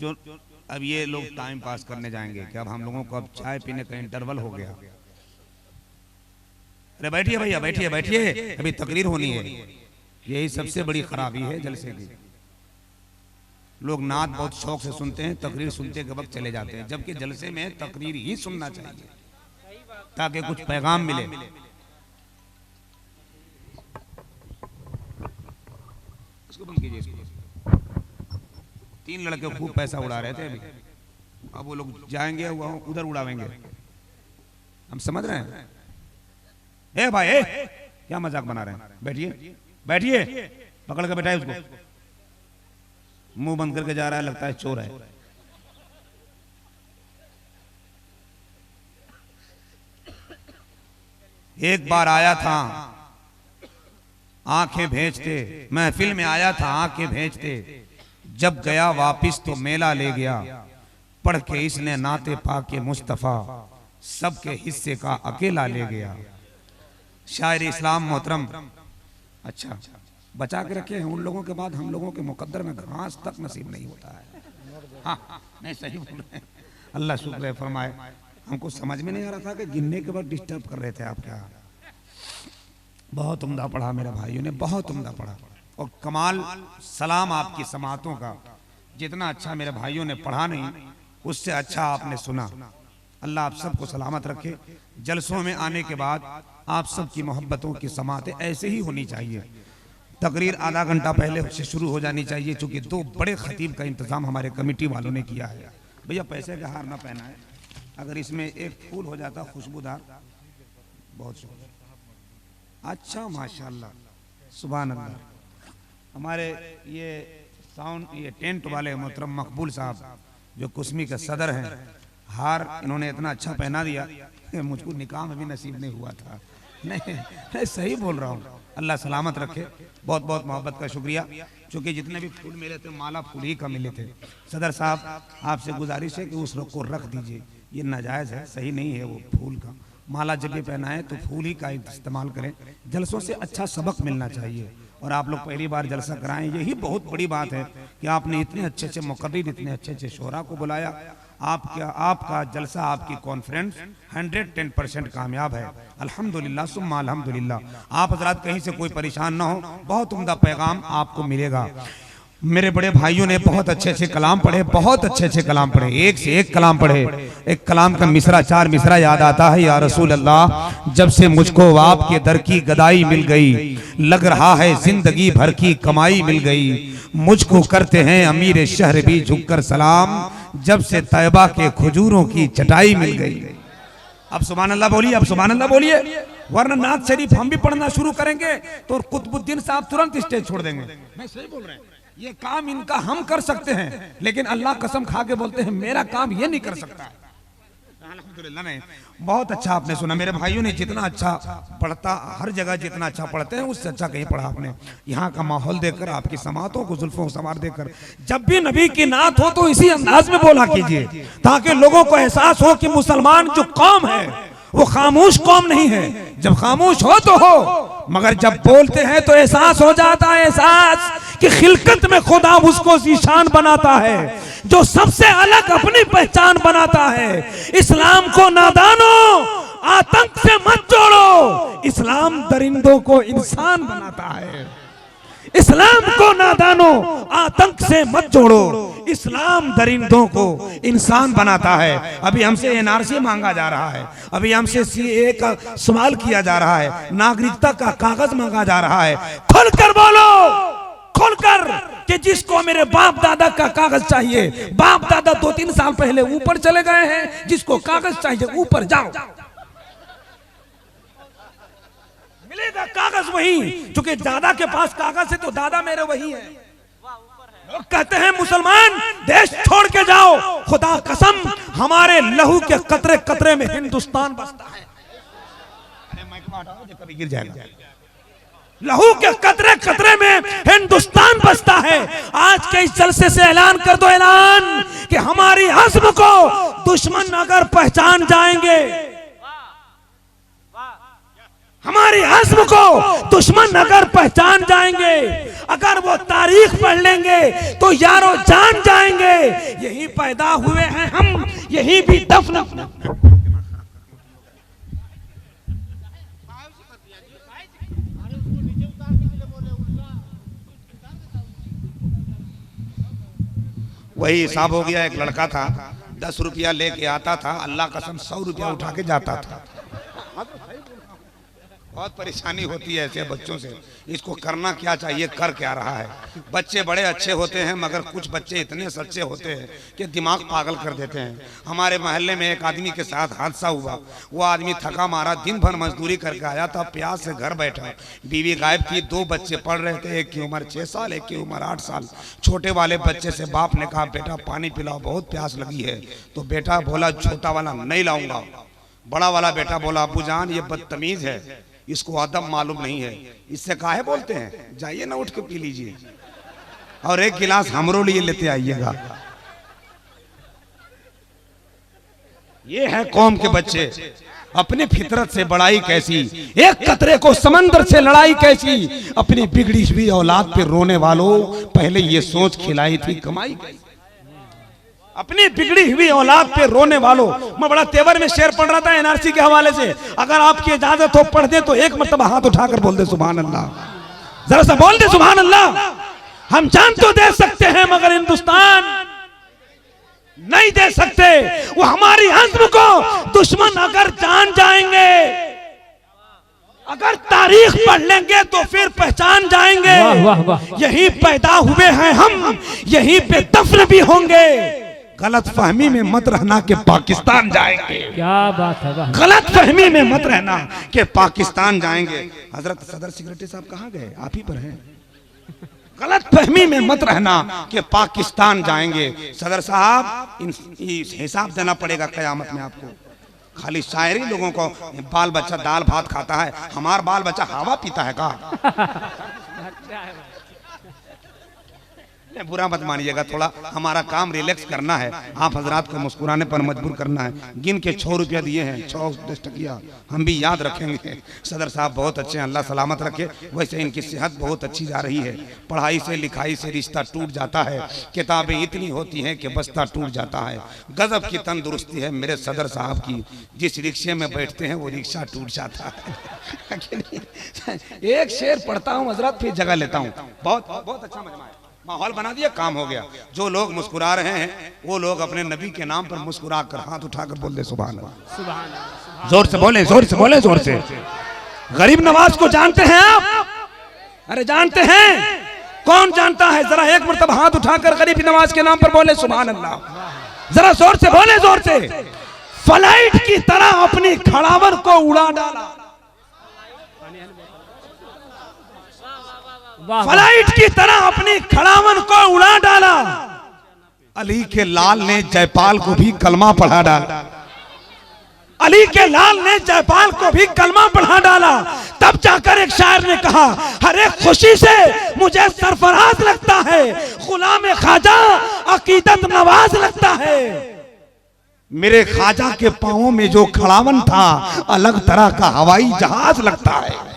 जो अब ये लोग टाइम पास करने जाएंगे कि अब हम लोगों को अब चाय पीने का इंटरवल हो गया। अरे बैठिए भैया, बैठिए बैठिए, अभी तकरीर होनी है। यही सबसे बड़ी खराबी है जलसे की। लोग नात बहुत शौक से सुनते हैं, तकरीर सुनते के वक्त चले जाते हैं, जबकि जलसे में तकरीर ही सुनना चाहिए ताकि कुछ पैगाम मिले। इसको बंद कीजिए, इसको। 3 लड़के खूब पैसा उड़ा रहे थे अभी, अब वो लोग जाएंगे उधर उड़ावेंगे। हम समझ रहे हैं? ए भाई ए, क्या मजाक बना रहे हैं? बैठिए बैठिए, पकड़ के बैठाए उसको। मुंह बंद करके जा रहा है, लगता है चोर है। एक बार आया था आंखें भेजते, महफिल में आया था आंखें भेजते, जब गया वापिस तो मेला ले गया। पढ़ के इसने नाते पाके मुस्तफा, सबके हिस्से का अकेला ले गया। शायर इस्लाम मोहतरम। अच्छा, बचा के रखे हैं उन लोगों के बाद हम लोगों के मुकद्दर में घास तक नसीब नहीं होता है। हाँ नहीं, सही बोल रहे हैं। अल्लाह शुक्र है फरमाए। हमको समझ में नहीं आ रहा था कि गिनने के बाद डिस्टर्ब कर रहे थे आप। क्या बहुत उम्दा पढ़ा मेरे भाइयों ने, बहुत उम्दा पढ़ा। और कमाल सलाम आपकी समातों का, जितना अच्छा मेरे भाइयों ने पढ़ा नहीं उससे अच्छा आपने सुना। अल्लाह आप सबको सलामत रखे। जलसों में आने के बाद आप सबकी मोहब्बतों की समातें ऐसे ही होनी चाहिए। तकरीर आधा घंटा पहले से शुरू हो जानी चाहिए, चूंकि 2 बड़े खतीब का इंतजाम हमारे कमेटी वालों ने किया है। भैया पैसे का हार ना पहना है, अगर इसमें एक फूल हो जाता खुशबूदार, बहुत शुक्रिया। अच्छा माशाल्लाह, सुभान अल्लाह। हमारे ये साउंड, ये टेंट वाले मोहतरम मकबूल साहब जो कुस्मी के सदर हैं, हार इन्होंने इतना अच्छा पहना दिया कि मुझको निकाह में भी नसीब नहीं हुआ था। नहीं सही बोल रहा हूँ। अल्लाह सलामत रखे। बहुत बहुत मोहब्बत का शुक्रिया। क्योंकि जितने भी फूल मिले थे माला फूल ही का मिले थे। सदर साहब आपसे गुजारिश है कि उस रोग को रख दीजिए, ये नाजायज़ है, सही नहीं है वो फूल का माला। जब भी पहनाएं तो फूल ही का इस्तेमाल करें। जलसों से अच्छा सबक मिलना चाहिए। और आप लोग पहली बार जलसा कराएं, यही बहुत बड़ी बात है कि आपने इतने अच्छे अच्छे मुक़र्रिर, इतने अच्छे अच्छे शोरा को बुलाया। आपका जलसा, आपकी कॉन्फ्रेंस 110% कामयाब है। अल्हम्दुलिल्लाह सुम्मा अल्हम्दुलिल्लाह। आप हज़रात कहीं से कोई परेशान ना हो, बहुत उम्दा पैगाम आपको मिलेगा। मेरे बड़े भाइयों ने बहुत अच्छे अच्छे कलाम पढ़े, बहुत अच्छे अच्छे कलाम पढ़े, एक से एक कलाम पढ़े। एक कलाम का मिसरा, 4 मिसरा याद आता है। या रसूल अल्लाह, जब से मुझको आपके दर की गदाई मिल गई, लग रहा है जिंदगी भर की कमाई मिल गई। मुझको करते हैं अमीर शहर भी झुककर सलाम, जब से तैयबा के खजूरों की चटाई मिल गई। अब सुभान अल्लाह बोलिए, अब सुभान अल्लाह बोलिए, वरना नात शरीफ हम भी पढ़ना शुरू करेंगे तो कुतुबुद्दीन साहब तुरंत स्टेज छोड़ देंगे। मैं सही बोल रहे हैं? ये काम इनका हम कर सकते हैं, लेकिन अल्लाह कसम खा के बोलते हैं मेरा काम ये नहीं कर सकता। अल्हम्दुलिल्लाह। नहीं, बहुत अच्छा आपने सुना। मेरे भाइयों ने जितना अच्छा पढ़ता, हर जगह जितना अच्छा पढ़ते हैं उससे अच्छा कहीं पढ़ा आपने। यहाँ का माहौल देखकर, आपकी समातों को जुल्फों सवार देकर, जब भी नबी की नात हो तो इसी अंदाज में बोला कीजिए, ताकि लोगों को एहसास हो कि मुसलमान जो कौम है वो खामोश कौम नहीं है। जब खामोश हो तो हो, मगर जब बोलते हैं तो एहसास हो जाता है, एहसास कि खिलकत में खुदा उसको ज़ीशान बनाता है, जो सबसे अलग अपनी पहचान बनाता है। इस्लाम को नादानों आतंक से मत जोड़ो, इस्लाम दरिंदों को इंसान बनाता है। इस्लाम को नादानों आतंक से मत जोड़ो, इस्लाम दरिंदों को इंसान बनाता है। अभी हमसे एनआरसी मांगा जा रहा है, अभी हमसे सीए का सवाल किया जा रहा है, नागरिकता का कागज मांगा जा रहा है। खुलकर बोलो, खुलकर, कि जिसको मेरे बाप दादा का कागज चाहिए, बाप दादा 2-3 साल पहले ऊपर चले गए हैं, जिसको कागज चाहिए ऊपर जाओ, मिलेगा कागज वही। क्योंकि दादा के पास कागज है तो दादा मेरे वही है। लोग कहते हैं मुसलमान देश छोड़ के जाओ, खुदा कसम हमारे लहू के कतरे कतरे में हिंदुस्तान बसता है। अरे माइक हटाओ, ये कभी गिर जाएगा। लहू के कतरे कतरे में हिंदुस्तान बसता है। आज के इस जलसे से ऐलान कर दो, ऐलान कि हमारी हज़्म को दुश्मन अगर पहचान जाएंगे, हमारी हज़्म को दुश्मन अगर पहचान जाएंगे, अगर वो तारीख पढ़ लेंगे तो यारों जान जाएंगे, यही पैदा हुए हैं हम, यही भी दफन। वही हिसाब हो गया। एक लड़का था 10 रुपया लेके आता था, अल्लाह कसम 100 रुपया उठा के जाता था। बहुत परेशानी होती है ऐसे बच्चों से। इसको करना क्या चाहिए, कर क्या रहा है। बच्चे बड़े अच्छे होते हैं मगर कुछ बच्चे इतने सच्चे होते हैं कि दिमाग पागल कर देते हैं। हमारे मोहल्ले में एक आदमी के साथ हादसा हुआ। वो आदमी थका मारा दिन भर मजदूरी करके आया था, प्यास से घर बैठा, बीवी गायब थी, 2 बच्चे पढ़ रहे थे, एक की उम्र 6 साल, एक की उम्र 8 साल। छोटे वाले बच्चे से बाप ने कहा बेटा पानी पिलाओ, बहुत प्यास लगी है। तो बेटा बोला छोटा वाला नहीं लाऊंगा। बड़ा वाला बेटा बोला अब्बू जान ये बदतमीज है, इसको अदब मालूम नहीं है, इससे काहे बोलते हैं, जाइए ना उठ के पी लीजिए और एक गिलास हमरो लिए लेते आइएगा। ये है कौम के बच्चे, अपनी फितरत से बड़ाई कैसी, एक कतरे को समंदर से लड़ाई कैसी। अपनी बिगड़ी हुई औलाद पे रोने वालों, पहले ये सोच खिलाई थी कमाई कैसी। अपनी बिगड़ी हुई औलाद पे रोने वालों। मैं बड़ा तेवर में शेर पढ़ रहा था एनआरसी के हवाले से, अगर आपकी इजाजत हो पढ़ दे तो एक मरतबा हाथ उठाकर बोल दे सुभान अल्लाह, जरा सा बोल दे सुभान अल्लाह। हम जान तो दे सकते हैं मगर हिंदुस्तान नहीं दे सकते। वो हमारी हज़्म को दुश्मन अगर जान जाएंगे, अगर तारीख पढ़ लेंगे तो फिर पहचान जाएंगे। वाह वाह वाह। यही पैदा हुए हैं हम, यहीं पे दफन भी होंगे। गलत फहमी में मत रहना कि पाकिस्तान जाएंगे। क्या बात है, गलत फहमी में मत रहना कि पाकिस्तान जाएंगे। हजरत सदर सेक्रेटरी साहब कहाँ गए, आप ही पर हैं। गलत फहमी में मत रहना कि पाकिस्तान जाएंगे। सदर साहब हिसाब देना पड़ेगा कयामत में आपको। खाली शायरी लोगों को बाल बच्चा दाल भात खाता है, हमारा बाल बच्चा हवा पीता है का। बुरा मत मानिएगा, थोड़ा हमारा काम रिलैक्स करना है, आप हजरात को मुस्कुराने पर मजबूर करना है। गिन के 6 रुपया दिए हैं, 6 टकिया हम भी याद रखेंगे। सदर साहब बहुत अच्छे हैं, अल्लाह सलामत रखे। वैसे इनकी सेहत बहुत अच्छी जा रही है। पढ़ाई से लिखाई से रिश्ता टूट जाता है, किताबें इतनी होती हैं कि बस्ता टूट जाता है। गजब की तंदुरुस्ती है मेरे सदर साहब की, जिस रिक्शे में बैठते हैं वो रिक्शा टूट जाता है। एक शेर पढ़ता हूँ हजरत, फिर जगह लेता हूँ। बहुत बहुत अच्छा मजमा है, माहौल बना दिया, काम हो गया। जो लोग मुस्कुरा रहे हैं वो लोग अपने नबी के नाम पर मुस्कुरा कर हाथ उठाकर बोल दे सुभान अल्लाह। जोर से बोले, जोर से बोले, जोर से। गरीब नवाज को जानते हैं आप? अरे जानते हैं, कौन जानता है? जरा एक मरतबा हाथ उठाकर गरीब नवाज के नाम पर बोले सुभान अल्लाह। जरा जोर से बोले, जोर से। फ्लाइट की तरह अपनी खड़ावर को उड़ा डाला, फ्लाइट की तरह अपनी खड़ावन को उड़ा डाला। अली के लाल ने जयपाल को भी कलमा पढ़ा डाला, अली के लाल ने जयपाल को भी कलमा पढ़ा डाला। तब जाकर एक शायर ने कहा हर एक खुशी से मुझे सरफराज लगता है, गुलाम ख्वाजा अकीदत नवाज लगता है। मेरे ख्वाजा के पांवों में जो खड़ावन था अलग तरह का हवाई जहाज लगता है।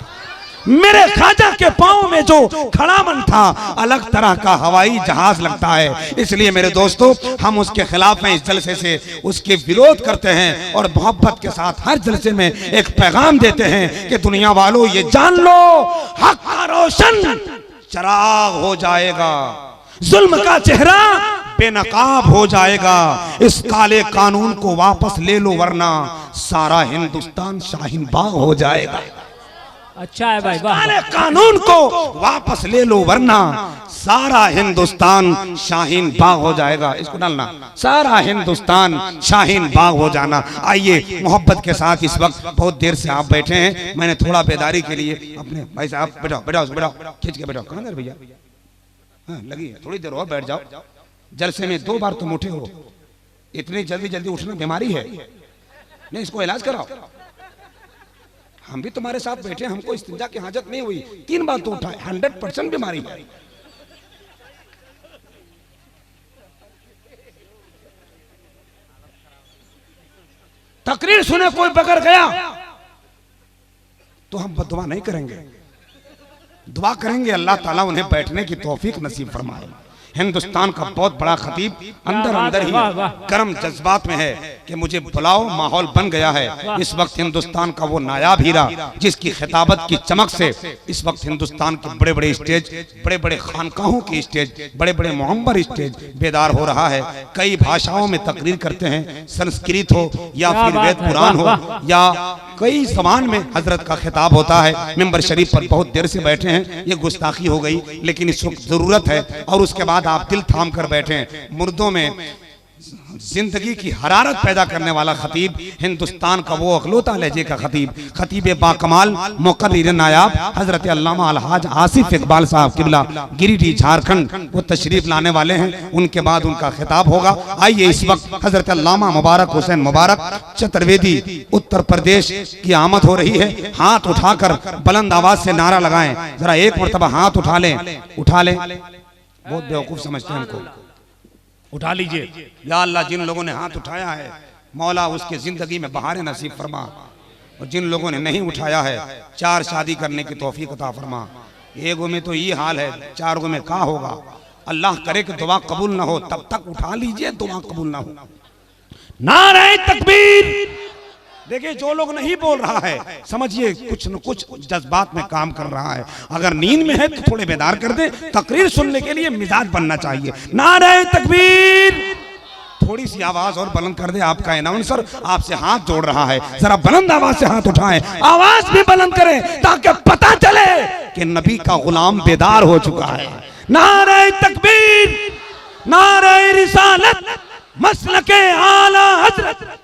मेरे ख्वाजा के पांव में जो खड़ावन था अलग तरह का हवाई जहाज लगता है। इसलिए मेरे दोस्तों, हम उसके खिलाफ हैं, इस जलसे से उसके विरोध करते हैं और मोहब्बत के साथ हर जलसे में एक पैगाम देते हैं कि दुनिया वालों ये जान लो, हक का रोशन चराग हो जाएगा, जुल्म का चेहरा बेनकाब हो जाएगा। इस काले कानून को वापस ले लो वरना सारा हिंदुस्तान शाहीन बाग हो जाएगा। अच्छा है भाई, काले कानून को वापस ले लो वरना सारा हिंदुस्तान शाहीन बाग हो जाएगा। इसको डालना, सारा हिंदुस्तान शाहीन बाग हो जाना। आइए मोहब्बत के साथ, इस वक्त बहुत देर से आप बैठे हैं, मैंने थोड़ा बेदारी के लिए अपने भाई साहब बैठाओ बैठाओ बैठाओ, खींच के बैठाओ। कहाँ है भैया? हाँ लगी है, थोड़ी देर और बैठ जाओ। जलसे में 2 बार तुम उठे हो, इतनी जल्दी जल्दी उठना बीमारी है, नहीं इसको इलाज कराओ। हम भी तुम्हारे साथ बैठे, हमको इस्तिंजा की हाजत नहीं हुई, 3 बार तो उठा, 100% बीमारी है। तकरीर सुने कोई बगैर गया तो हम बद्दुआ नहीं करेंगे, दुआ करेंगे अल्लाह ताला उन्हें बैठने की तौफीक नसीब फरमाए। हिंदुस्तान का बहुत बड़ा खतीब अंदर अंदर ही गर्म जज्बात में है कि मुझे बुलाओ, माहौल बन गया है। इस वक्त हिंदुस्तान का वो नायाब हीरा जिसकी खिताबत की चमक से इस वक्त हिंदुस्तान के बड़े बड़े स्टेज, बड़े बड़े खानकाहों के स्टेज, बड़े बड़े मुहम्मर स्टेज बेदार हो रहा है। कई भाषाओं में तकरीर करते हैं, संस्कृत हो या फिर वेद पुराण हो या कई ज़बान में हजरत का खिताब होता है। मिंबर शरीफ पर बहुत देर से बैठे हैं, ये गुस्ताखी हो गई, लेकिन इस वक्त जरूरत है। और उसके बाद आप दिल थाम कर बैठे हैं। मुर्दों में जिंदगी की हरारत पैदा करने वाला खतीब, हिंदुस्तान का वो अखलौता लहजे का खतीब, खतीब बाकमाल मुक़र्रिर नायाब हजरत अल्लामा अलहाज आसिफ इकबाल साहब किबला गिरिडीह झारखंड, वो तशरीफ लाने वाले हैं। उनके बाद उनका खिताब होगा। आइए इस वक्त हजरत अल्लामा मुबारक हुसैन मुबारक चतुर्वेदी उत्तर प्रदेश की आमद हो रही है। हाथ उठाकर बुलंद आवाज से नारा लगाएं। जरा एक मरतबा हाथ उठा लें, उठा लें। बहुत बेवकूफ समझते हैं हमको। उठा लीजिए। या अल्लाह, जिन लोगों ने हाथ उठाया है मौला उसके जिंदगी में बहार नसीब फरमा, और जिन लोगों ने नहीं उठाया है 4 शादी करने की तौफीक अता फरमा। एगो में तो ये हाल है, 4 गो में क्या होगा। अल्लाह करे कि दुआ कबूल ना हो, तब तक उठा लीजिए, दुआ कबूल ना हो। नारे तकबीर। देखिए, जो लोग नहीं बोल रहा है समझिए कुछ न कुछ जज्बात में काम कर रहा है। अगर नींद में है तो थोड़े बेदार कर दे। तकरीर सुनने के लिए मिजाज बनना चाहिए। नारे तकबीर। थोड़ी सी आवाज और बुलंद कर दे। आपका अनाउंसर आपसे हाथ जोड़ रहा है, जरा बुलंद आवाज से हाथ उठाएं, आवाज भी बुलंद करें ताकि पता चले कि नबी का गुलाम बेदार हो चुका है। नारे तकबीर, नारे रिसालत, मसलके आला हजरत।